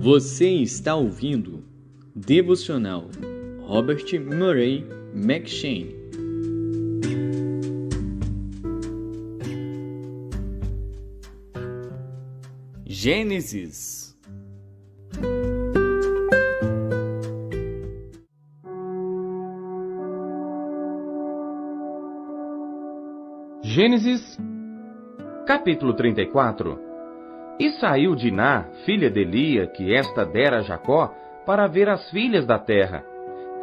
Você está ouvindo Devocional Robert Murray McCheyne. Gênesis. Gênesis, capítulo 34. E saiu Diná, filha de Lia, que esta dera a Jacó, para ver as filhas da terra.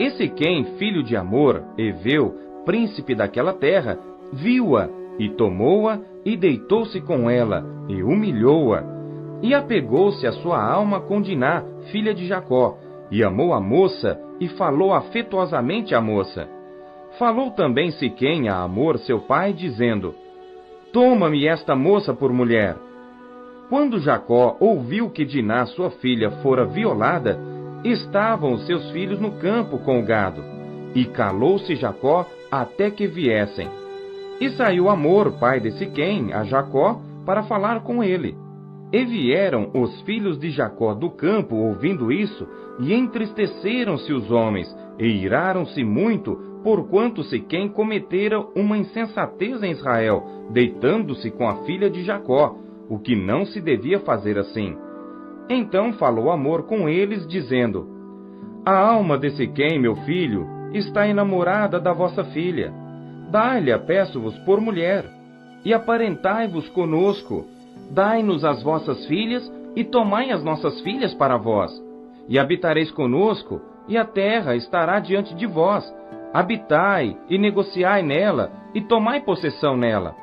E Siquém, filho de Amor, heveu, príncipe daquela terra, viu-a, e tomou-a, e deitou-se com ela, e humilhou-a. E apegou-se a sua alma com Diná, filha de Jacó, e amou a moça, e falou afetuosamente à moça. Falou também Siquém a Amor, seu pai, dizendo: Toma-me esta moça por mulher. Quando Jacó ouviu que Diná, sua filha, fora violada, estavam os seus filhos no campo com o gado. E calou-se Jacó até que viessem. E saiu Amor, pai de Siquém, a Jacó, para falar com ele. E vieram os filhos de Jacó do campo, ouvindo isso, e entristeceram-se os homens, e iraram-se muito, porquanto Siquém cometera uma insensatez em Israel, deitando-se com a filha de Jacó, o que não se devia fazer assim. Então falou Amor com eles, dizendo: A alma de Siquém, meu filho, está enamorada da vossa filha. Dai-lhe, peço-vos, por mulher, e aparentai-vos conosco. Dai-nos as vossas filhas, e tomai as nossas filhas para vós. E habitareis conosco, e a terra estará diante de vós. Habitai, e negociai nela, e tomai possessão nela.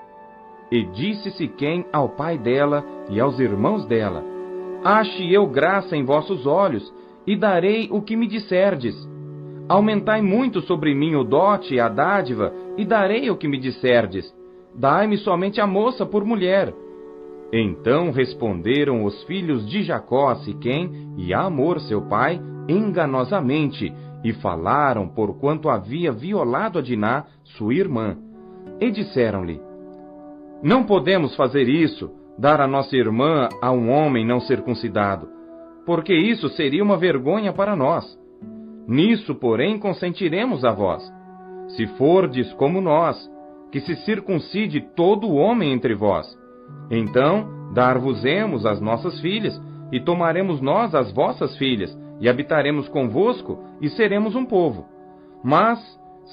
E disse Siquém ao pai dela e aos irmãos dela: Ache eu graça em vossos olhos, e darei o que me disserdes. Aumentai muito sobre mim o dote e a dádiva, e darei o que me disserdes. Dai-me somente a moça por mulher. Então responderam os filhos de Jacó a Siquém e a Amor, seu pai, enganosamente, e falaram porquanto havia violado a Diná, sua irmã. E disseram-lhe: Não podemos fazer isso, dar a nossa irmã a um homem não circuncidado, porque isso seria uma vergonha para nós. Nisso, porém, consentiremos a vós, se fordes como nós, que se circuncide todo o homem entre vós. Então, dar-vos-emos as nossas filhas, e tomaremos nós as vossas filhas, e habitaremos convosco, e seremos um povo. Mas,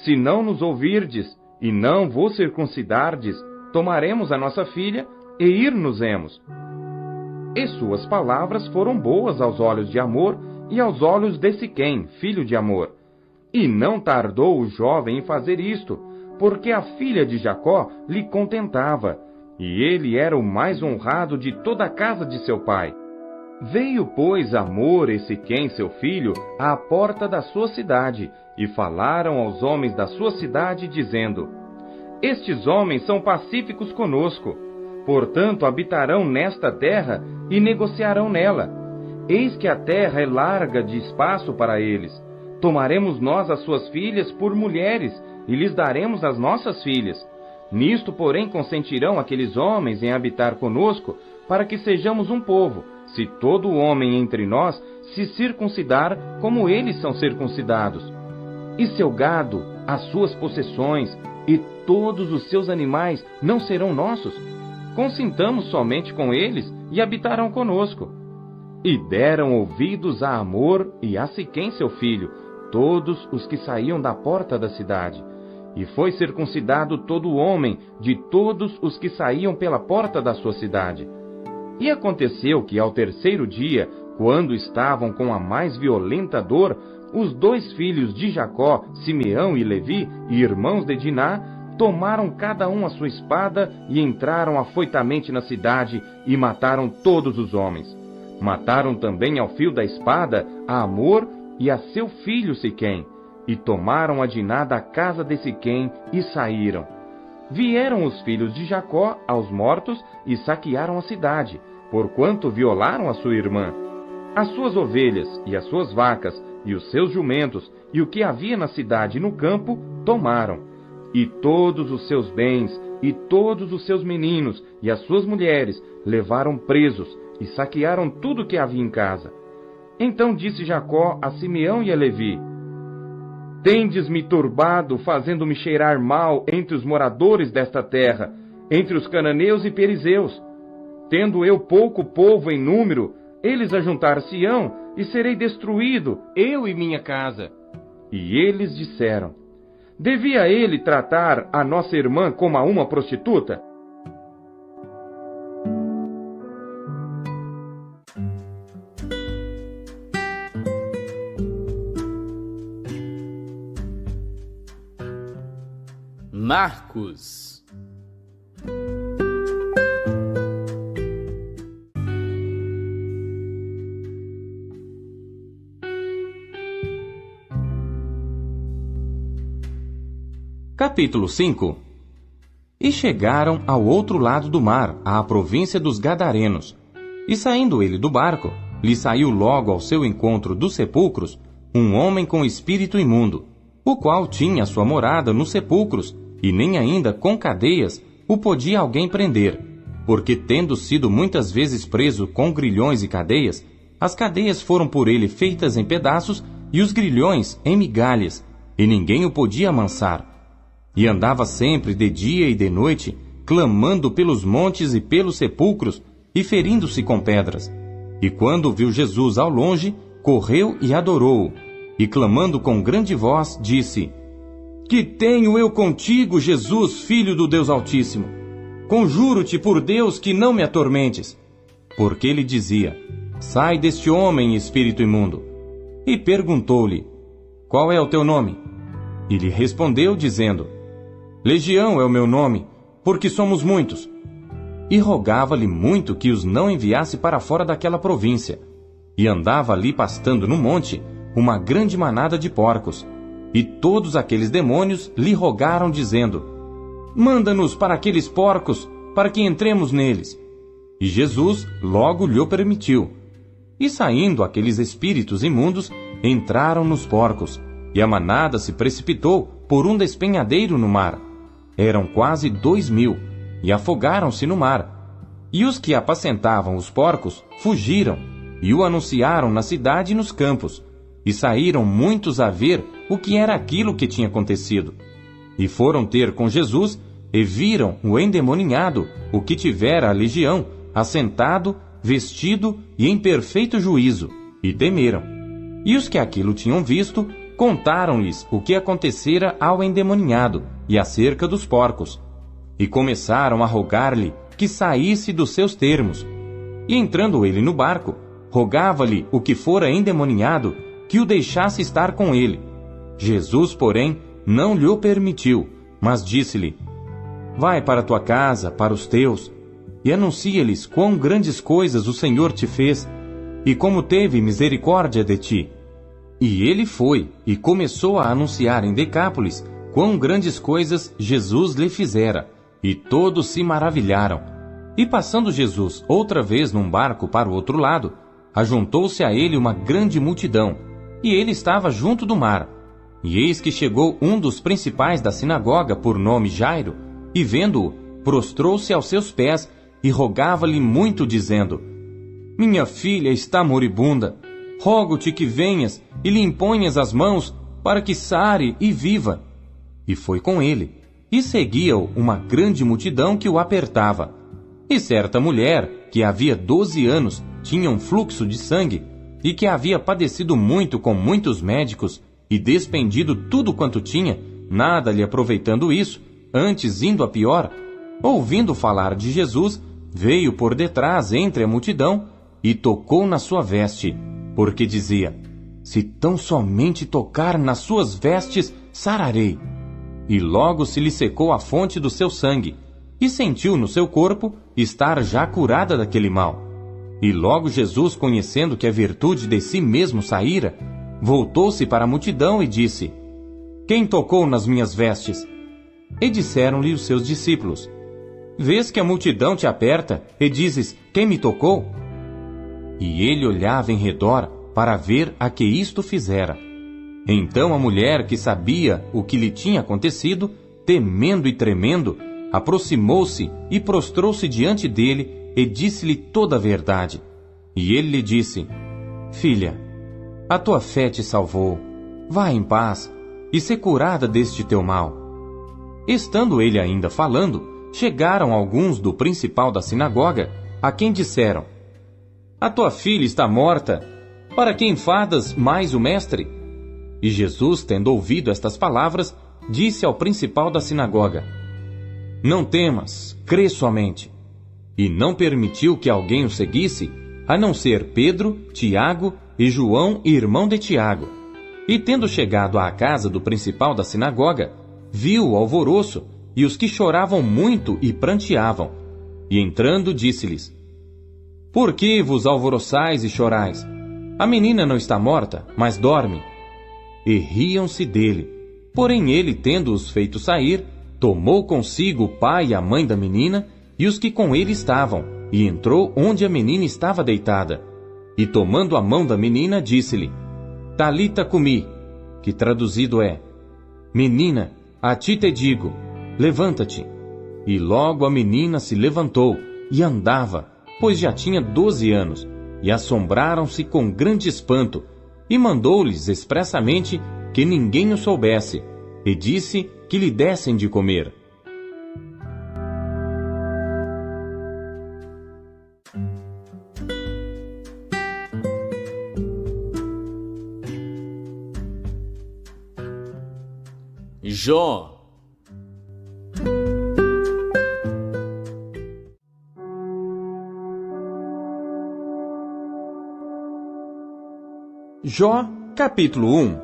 se não nos ouvirdes, e não vos circuncidardes, tomaremos a nossa filha, e ir-nos-emos. E suas palavras foram boas aos olhos de Amor, e aos olhos de Siquém, filho de Amor. E não tardou o jovem em fazer isto, porque a filha de Jacó lhe contentava, e ele era o mais honrado de toda a casa de seu pai. Veio, pois, Amor e Siquém, seu filho, à porta da sua cidade, e falaram aos homens da sua cidade, dizendo: Estes homens são pacíficos conosco, portanto habitarão nesta terra e negociarão nela. Eis que a terra é larga de espaço para eles. Tomaremos nós as suas filhas por mulheres, e lhes daremos as nossas filhas. Nisto, porém, consentirão aqueles homens em habitar conosco, para que sejamos um povo, se todo homem entre nós se circuncidar como eles são circuncidados. E seu gado, as suas possessões, e todos os seus animais não serão nossos? Consintamos somente com eles, e habitarão conosco. E deram ouvidos a Amor e a Siquém, seu filho, todos os que saíam da porta da cidade. E foi circuncidado todo homem de todos os que saíam pela porta da sua cidade. E aconteceu que ao terceiro dia, quando estavam com a mais violenta dor, os dois filhos de Jacó, Simeão e Levi, e irmãos de Diná, tomaram cada um a sua espada e entraram afoitamente na cidade e mataram todos os homens. Mataram também ao fio da espada a Amor e a seu filho Siquém, e tomaram a Diná da casa de Siquém e saíram. Vieram os filhos de Jacó aos mortos e saquearam a cidade, porquanto violaram a sua irmã. As suas ovelhas e as suas vacas e os seus jumentos e o que havia na cidade e no campo tomaram. E todos os seus bens e todos os seus meninos e as suas mulheres levaram presos e saquearam tudo o que havia em casa. Então disse Jacó a Simeão e a Levi: Tendes-me turbado, fazendo-me cheirar mal entre os moradores desta terra, entre os cananeus e perizeus. Tendo eu pouco povo em número, eles ajuntar-se-ão, e serei destruído, eu e minha casa. E eles disseram: Devia ele tratar a nossa irmã como a uma prostituta? Marcos. Capítulo 5. E chegaram ao outro lado do mar, à província dos Gadarenos. E saindo ele do barco, lhe saiu logo ao seu encontro dos sepulcros um homem com espírito imundo, o qual tinha sua morada nos sepulcros, e nem ainda com cadeias o podia alguém prender, porque tendo sido muitas vezes preso com grilhões e cadeias, as cadeias foram por ele feitas em pedaços e os grilhões em migalhas, e ninguém o podia amansar. E andava sempre de dia e de noite, clamando pelos montes e pelos sepulcros, e ferindo-se com pedras. E quando viu Jesus ao longe, correu e adorou-o, e clamando com grande voz, disse: Que tenho eu contigo, Jesus, Filho do Deus Altíssimo? Conjuro-te por Deus que não me atormentes. Porque ele dizia: Sai deste homem, espírito imundo. E perguntou-lhe: Qual é o teu nome? E lhe respondeu, dizendo: Legião é o meu nome, porque somos muitos. E rogava-lhe muito que os não enviasse para fora daquela província. E andava ali pastando no monte uma grande manada de porcos. E todos aqueles demônios lhe rogaram, dizendo: Manda-nos para aqueles porcos, para que entremos neles. E Jesus logo lhe permitiu. E saindo aqueles espíritos imundos, entraram nos porcos, e a manada se precipitou por um despenhadeiro no mar. Eram quase 2.000, e afogaram-se no mar. E os que apacentavam os porcos fugiram, e o anunciaram na cidade e nos campos. E saíram muitos a ver o que era aquilo que tinha acontecido. E foram ter com Jesus, e viram o endemoninhado, o que tivera a legião, assentado, vestido e em perfeito juízo, e temeram. E os que aquilo tinham visto, contaram-lhes o que acontecera ao endemoninhado, e acerca dos porcos. E começaram a rogar-lhe que saísse dos seus termos. E entrando ele no barco, rogava-lhe o que fora endemoninhado, que o deixasse estar com ele. Jesus, porém, não lhe o permitiu, mas disse-lhe: Vai para tua casa, para os teus, e anuncia-lhes quão grandes coisas o Senhor te fez, e como teve misericórdia de ti. E ele foi, e começou a anunciar em Decápolis quão grandes coisas Jesus lhe fizera, e todos se maravilharam. E passando Jesus outra vez num barco para o outro lado, ajuntou-se a ele uma grande multidão, e ele estava junto do mar. E eis que chegou um dos principais da sinagoga, por nome Jairo, e vendo-o, prostrou-se aos seus pés, e rogava-lhe muito, dizendo: Minha filha está moribunda, rogo-te que venhas e lhe imponhas as mãos, para que sare e viva. E foi com ele, e seguia-o uma grande multidão que o apertava. E certa mulher, que havia 12 anos, tinha um fluxo de sangue, e que havia padecido muito com muitos médicos, e despendido tudo quanto tinha, nada lhe aproveitando isso, antes indo a pior, ouvindo falar de Jesus, veio por detrás entre a multidão, e tocou na sua veste, porque dizia: Se tão somente tocar nas suas vestes, sararei. E logo se lhe secou a fonte do seu sangue, e sentiu no seu corpo estar já curada daquele mal. E logo Jesus, conhecendo que a virtude de si mesmo saíra, voltou-se para a multidão e disse: Quem tocou nas minhas vestes? E disseram-lhe os seus discípulos: Vês que a multidão te aperta, e dizes: Quem me tocou? E ele olhava em redor para ver a que isto fizera. Então a mulher, que sabia o que lhe tinha acontecido, temendo e tremendo, aproximou-se e prostrou-se diante dele e disse-lhe toda a verdade. E ele lhe disse: Filha, a tua fé te salvou. Vá em paz e ser curada deste teu mal. Estando ele ainda falando, chegaram alguns do principal da sinagoga, a quem disseram: a tua filha está morta, para que enfadas mais o mestre? E Jesus, tendo ouvido estas palavras, disse ao principal da sinagoga: não temas, crê somente. E não permitiu que alguém o seguisse, a não ser Pedro, Tiago e João, irmão de Tiago. E tendo chegado à casa do principal da sinagoga, viu o alvoroço e os que choravam muito e pranteavam. E entrando, disse-lhes: por que vos alvoroçais e chorais? A menina não está morta, mas dorme. E riam-se dele. Porém ele, tendo-os feito sair, tomou consigo o pai e a mãe da menina e os que com ele estavam, e entrou onde a menina estava deitada. E tomando a mão da menina, disse-lhe: Talita cumi, que traduzido é: menina, a ti te digo, levanta-te. E logo a menina se levantou e andava, pois já tinha 12 anos, e assombraram-se com grande espanto, e mandou-lhes expressamente que ninguém o soubesse, e disse que lhe dessem de comer. Jó. Jó, capítulo 1.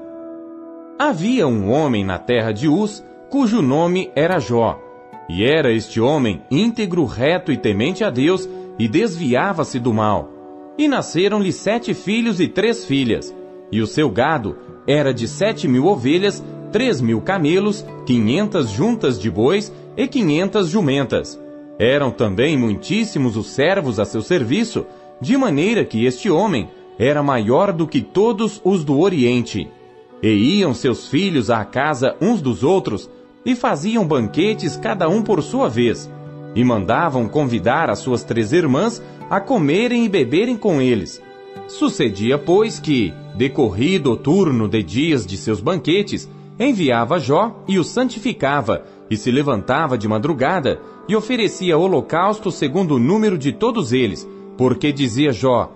Havia um homem na terra de Uz, cujo nome era Jó. E era este homem íntegro, reto e temente a Deus, e desviava-se do mal. E nasceram-lhe 7 filhos e 3 filhas. E o seu gado era de 7.000 ovelhas, 3.000 camelos, 500 juntas de bois e 500 jumentas. Eram também muitíssimos os servos a seu serviço, de maneira que este homem era maior do que todos os do Oriente. E iam seus filhos à casa uns dos outros, e faziam banquetes cada um por sua vez, e mandavam convidar as suas 3 irmãs a comerem e beberem com eles. Sucedia, pois, que, decorrido o turno de dias de seus banquetes, enviava Jó e o santificava, e se levantava de madrugada, e oferecia holocausto segundo o número de todos eles, porque dizia Jó: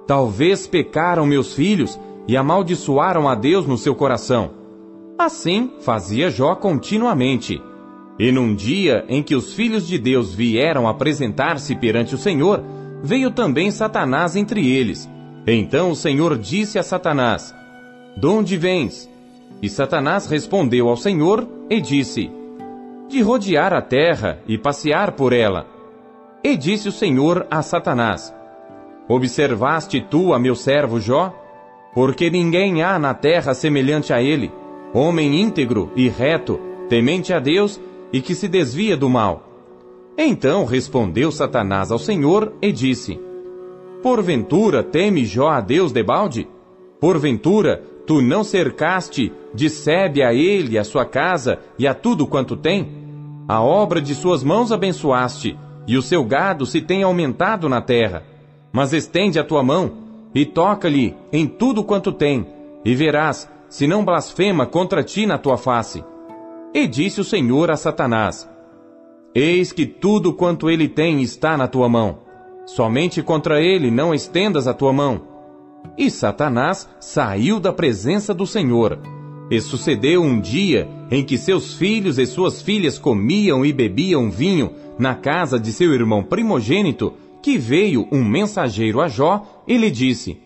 talvez pecaram meus filhos e amaldiçoaram a Deus no seu coração. Assim fazia Jó continuamente. E num dia em que os filhos de Deus vieram apresentar-se perante o Senhor, veio também Satanás entre eles. Então o Senhor disse a Satanás: donde vens? E Satanás respondeu ao Senhor e disse: de rodear a terra e passear por ela. E disse o Senhor a Satanás: observaste tu a meu servo Jó? Porque ninguém há na terra semelhante a ele, homem íntegro e reto, temente a Deus e que se desvia do mal. Então respondeu Satanás ao Senhor e disse: porventura teme Jó a Deus debalde? Porventura tu não cercaste de sebe a ele, a sua casa e a tudo quanto tem? A obra de suas mãos abençoaste, e o seu gado se tem aumentado na terra. Mas estende a tua mão, e toca-lhe em tudo quanto tem, e verás, se não blasfema contra ti na tua face. E disse o Senhor a Satanás: eis que tudo quanto ele tem está na tua mão. Somente contra ele não estendas a tua mão. E Satanás saiu da presença do Senhor. E sucedeu um dia em que seus filhos e suas filhas comiam e bebiam vinho na casa de seu irmão primogênito, que veio um mensageiro a Jó e lhe disse: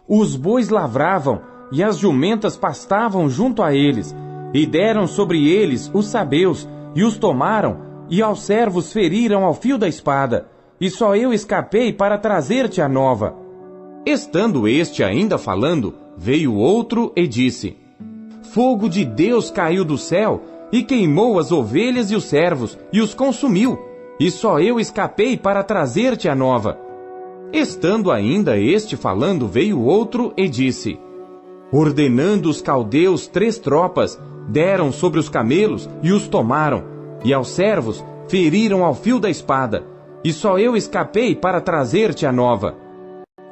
os bois lavravam e as jumentas pastavam junto a eles, e deram sobre eles os sabeus, e os tomaram, e aos servos feriram ao fio da espada, e só eu escapei para trazer-te a nova. Estando este ainda falando, veio outro e disse: fogo de Deus caiu do céu, e queimou as ovelhas e os servos, e os consumiu, e só eu escapei para trazer-te a nova. Estando ainda este falando, veio outro e disse: ordenando os caldeus 3 tropas, deram sobre os camelos e os tomaram, e aos servos feriram ao fio da espada, e só eu escapei para trazer-te a nova.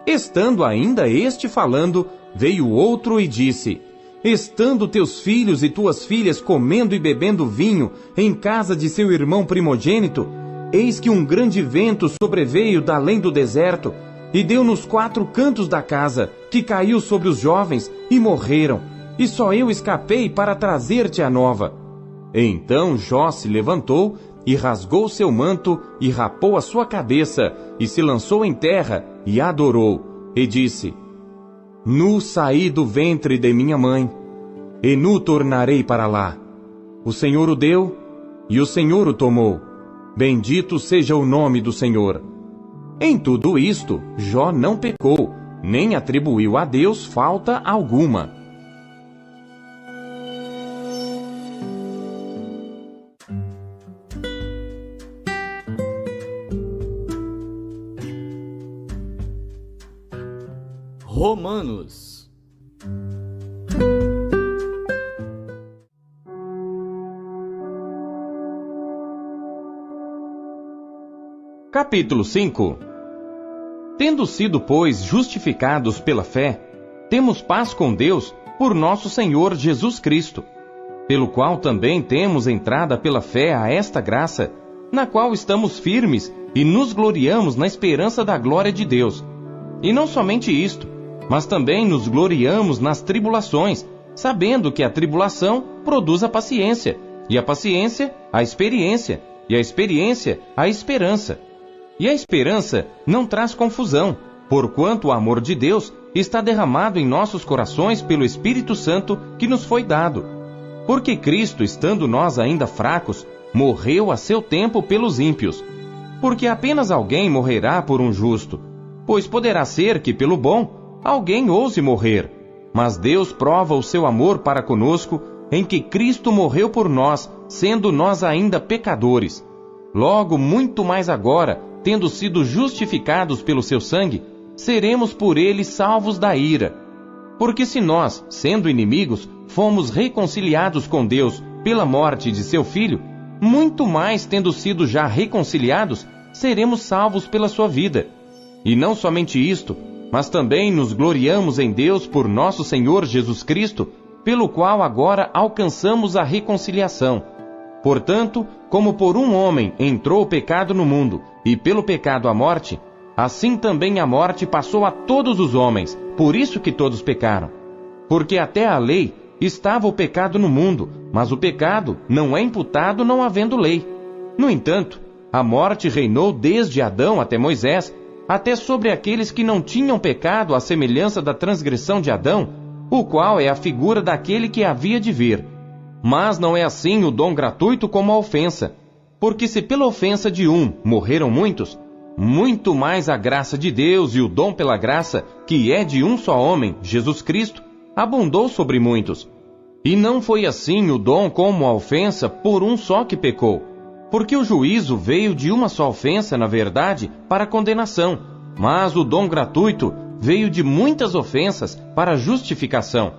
Estando ainda este falando, Veio outro e disse: estando teus filhos e tuas filhas comendo e bebendo vinho em casa de seu irmão primogênito, eis que um grande vento sobreveio da além do deserto, e deu nos 4 cantos da casa, que caiu sobre os jovens, e morreram, e só eu escapei para trazer-te a nova. Então Jó se levantou, e rasgou seu manto, e rapou a sua cabeça, e se lançou em terra, e adorou, e disse: nu saí do ventre de minha mãe, e nu tornarei para lá. O Senhor o deu, e o Senhor o tomou. Bendito seja o nome do Senhor. Em tudo isto, Jó não pecou, nem atribuiu a Deus falta alguma. Romanos. Capítulo 5. Tendo sido, pois, justificados pela fé, temos paz com Deus por nosso Senhor Jesus Cristo, pelo qual também temos entrada pela fé a esta graça, na qual estamos firmes e nos gloriamos na esperança da glória de Deus. E não somente isto, mas também nos gloriamos nas tribulações, sabendo que a tribulação produz a paciência, e a paciência, a experiência, e a experiência, a esperança. E a esperança não traz confusão, porquanto o amor de Deus está derramado em nossos corações pelo Espírito Santo que nos foi dado. Porque Cristo, estando nós ainda fracos, morreu a seu tempo pelos ímpios. Porque apenas alguém morrerá por um justo, pois poderá ser que pelo bom alguém ouse morrer. Mas Deus prova o seu amor para conosco, em que Cristo morreu por nós, sendo nós ainda pecadores. Logo, muito mais agora, tendo sido justificados pelo seu sangue, seremos por ele salvos da ira. Porque se nós, sendo inimigos, fomos reconciliados com Deus pela morte de seu Filho, muito mais tendo sido já reconciliados, seremos salvos pela sua vida. E não somente isto, mas também nos gloriamos em Deus por nosso Senhor Jesus Cristo, pelo qual agora alcançamos a reconciliação. Portanto, como por um homem entrou o pecado no mundo, e pelo pecado a morte, assim também a morte passou a todos os homens, por isso que todos pecaram. Porque até a lei estava o pecado no mundo, mas o pecado não é imputado não havendo lei. No entanto, a morte reinou desde Adão até Moisés, até sobre aqueles que não tinham pecado à semelhança da transgressão de Adão, o qual é a figura daquele que havia de vir. Mas não é assim o dom gratuito como a ofensa. Porque se pela ofensa de um morreram muitos, muito mais a graça de Deus e o dom pela graça, que é de um só homem, Jesus Cristo, abundou sobre muitos. E não foi assim o dom como a ofensa por um só que pecou. Porque o juízo veio de uma só ofensa, na verdade, para condenação, mas o dom gratuito veio de muitas ofensas para justificação.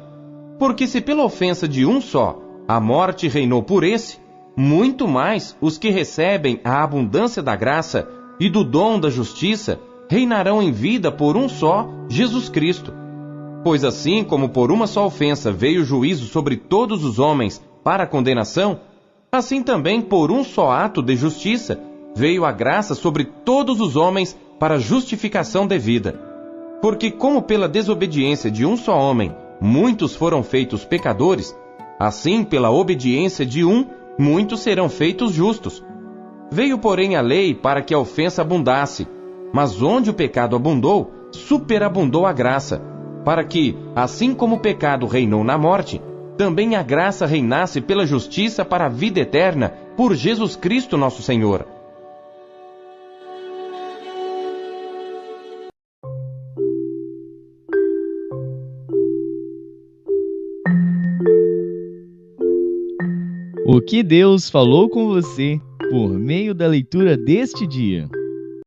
Porque se pela ofensa de um só a morte reinou por esse, muito mais os que recebem a abundância da graça e do dom da justiça reinarão em vida por um só, Jesus Cristo. Pois assim como por uma só ofensa veio o juízo sobre todos os homens para a condenação, assim também por um só ato de justiça veio a graça sobre todos os homens para a justificação devida. Porque como pela desobediência de um só homem muitos foram feitos pecadores, assim pela obediência de um muitos serão feitos justos. Veio, porém, a lei para que a ofensa abundasse, mas onde o pecado abundou, superabundou a graça, para que, assim como o pecado reinou na morte, também a graça reinasse pela justiça para a vida eterna, por Jesus Cristo nosso Senhor. O que Deus falou com você por meio da leitura deste dia?